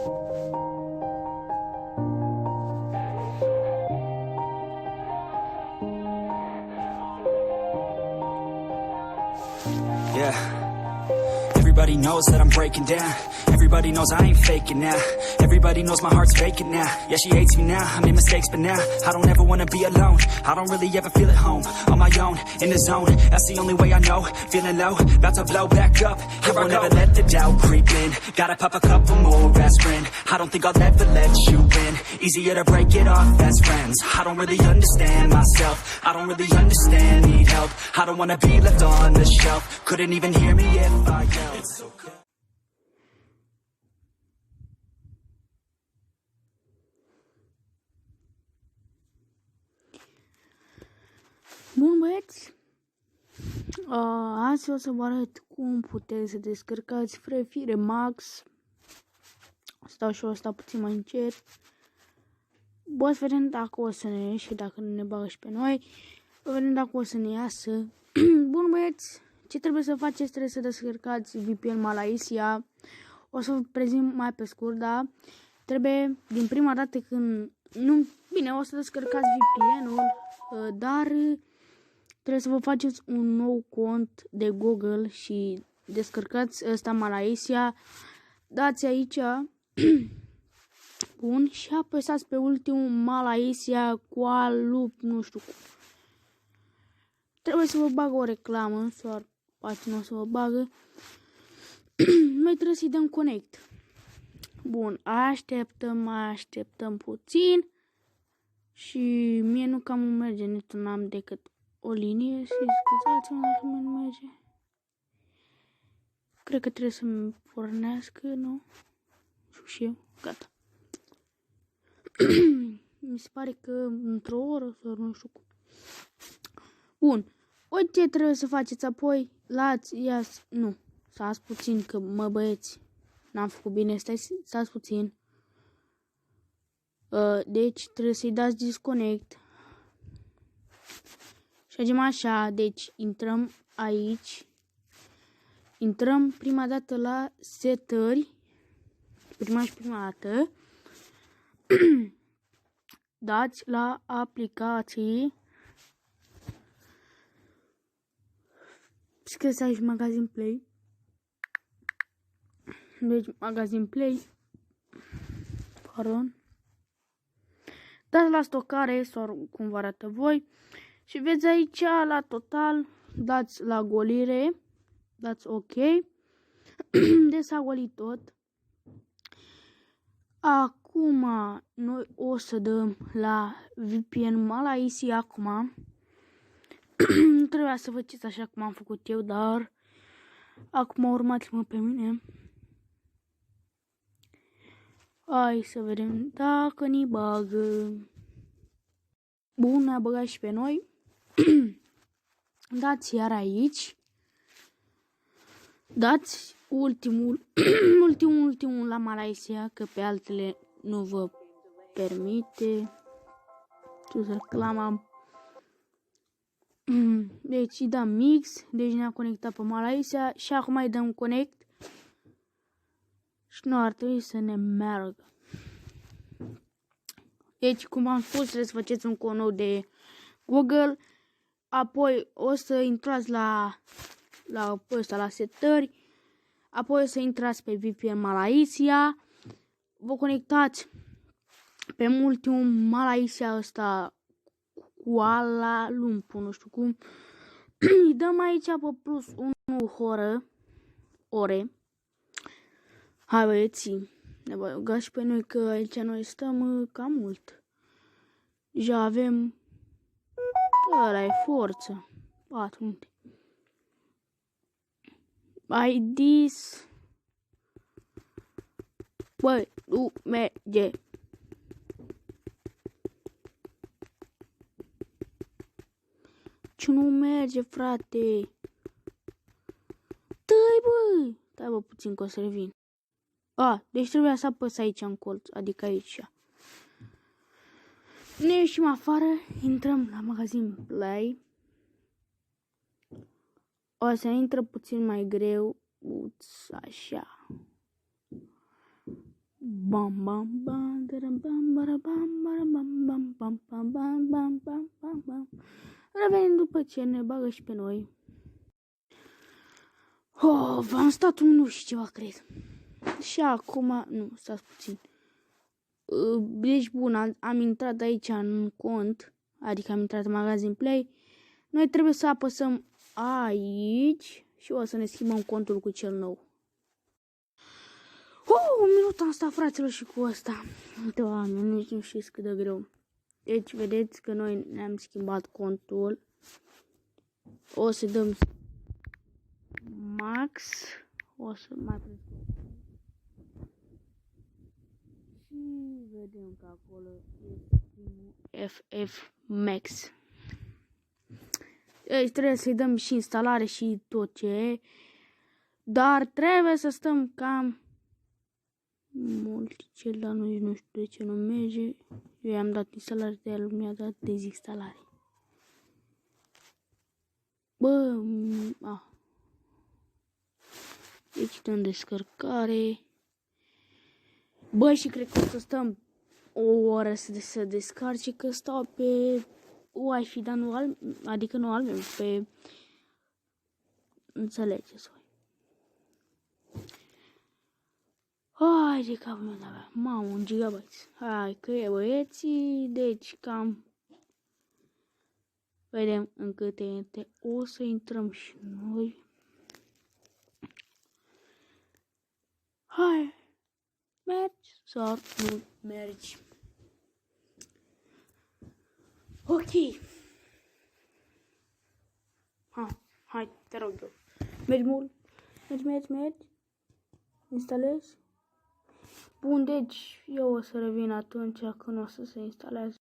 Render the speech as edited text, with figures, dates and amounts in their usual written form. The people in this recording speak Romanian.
Yeah. Everybody knows that I'm breaking down. Everybody knows I ain't faking now. Everybody knows my heart's vacant now. Yeah, she hates me now, I made mistakes but now I don't ever wanna be alone. I don't really ever feel at home. On my own, in the zone, that's the only way I know. Feeling low, about to blow back up. Here I won't ever let the doubt creep in. Gotta pop a couple more aspirin. I don't think I'll ever let you in. Easier to break it off as friends. I don't really understand myself. I don't really understand, need help. I don't wanna be left on the shelf. Couldn't even hear me if I yelled. It's so good. Bun, băieți, azi o să vă arăt cum puteți să descărcați Free Fire Max. Stau și eu ăsta puțin mai încet. Bă, să vedem dacă o să ne ieși și dacă nu ne bagă și pe noi. Să vedem dacă o să ne iasă. Bun, băieți, ce trebuie să faceți? Trebuie să descărcați VPN Malaysia. O să vă prezint mai pe scurt, da? Trebuie din prima dată când... Nu, bine, o să descărcați VPN-ul, dar... Trebuie să vă faceți un nou cont de Google și descărcați ăsta Malaysia. Dați aici bun și apăsați pe ultimul Malaysia Kuala, nu știu cum. Trebuie să vă bagă o reclamă, sau pagina o să vă bagă. Noi trebuie să-i dăm connect. Bun, așteptăm puțin și mie nu cam merge, nici nu am decât o linie și scuzați-mă dacă nu merge. Cred că trebuie să-mi pornească, nu? Și eu, gata. Mi se pare că într-o oră sau nu știu cum. Bun. Uite ce trebuie să faceți apoi. Nu. Stați puțin că mă băieți. N-am făcut bine. Stați puțin. Deci trebuie să-i dați disconnect. Și facem așa, deci intrăm aici, intrăm prima dată la setări, prima dată, dați la aplicații, scrieți aici magazin Play, deci magazin Play, pardon, dați la stocare sau cum vă arată voi. Și veți aici la total, dați la golire, dați OK, deci s-a golit tot. Acum noi o să dăm la VPN Malaysia acum. Nu trebuia să faceți așa cum am făcut eu, dar acum urmați-mă pe mine. Hai să vedem dacă ni bagă. Bun, ne-a băgat și pe noi. Dați iar aici. Dați ultimul la Malaysia, că pe altele nu vă permite. Tu să reclama. Deci îi dăm mix, deci ne-a conectat pe Malaysia și acum îi dăm connect. Și nu ar trebui să ne meargă. Deci, cum am spus, trebuie să faceți un cont nou de Google. Apoi o să intrați la setări. Apoi o să intrați pe VPN Malaysia. Vă conectați pe ultimul Malaysia ăsta Kuala Lumpur, nu știu cum. Îi dăm aici pe plus 1 ore. Hai băieții, ne băgați și pe noi că aici noi stăm cam mult. Deja avem... Ăla e forță. 4 minute. IDs. Băi, nu merge. Ce nu merge, frate? Stai bă puțin că o să revin. Deci trebuia să apăs aici în colț, adică aici. Ne ieșim afară, intrăm la magazin Play. O să intră puțin mai greu, așa. Bam bam bam bam bam bam bam bam bam bam bam bam bam bam bam. Revenim după ce ne bagă și pe noi. Oh, v-am stat un minut și ceva, cred. Și acum, nu, stați puțin. Deci, bun, am intrat aici în cont, adică am intrat în magazin Play. Noi trebuie să apăsăm aici și o să ne schimbăm contul cu cel nou. Un minut am stat, fraților, și cu ăsta. Doamne, nu știți cât de greu. Deci, vedeți că noi ne-am schimbat contul. O să dăm Max. O să mai și vedem că acolo este primul FF Max. Deci trebuie să-i dăm și instalare și tot ce e. Dar trebuie să stăm cam mult. Cel la noi nu știu de ce nu merge. Eu i-am dat instalare, de el mi-a dat dezinstalare. Deci dăm descărcare. Bă, și cred că o să stăm o oră să descarce, că stau pe Wi-Fi, dar nu adică nu al meu, pe... Înțelegeți voi. Hai de capul meu, da, mamă, 1 GB. Hai că e, băieții, deci cam... Vedem în câte o să intrăm și noi. Hai, mergi sau nu mergi? Ok. Hai, te rog eu. Mergi mult? Mergi. Instalezi? Bun, deci eu o să revin atunci când o să se instaleze.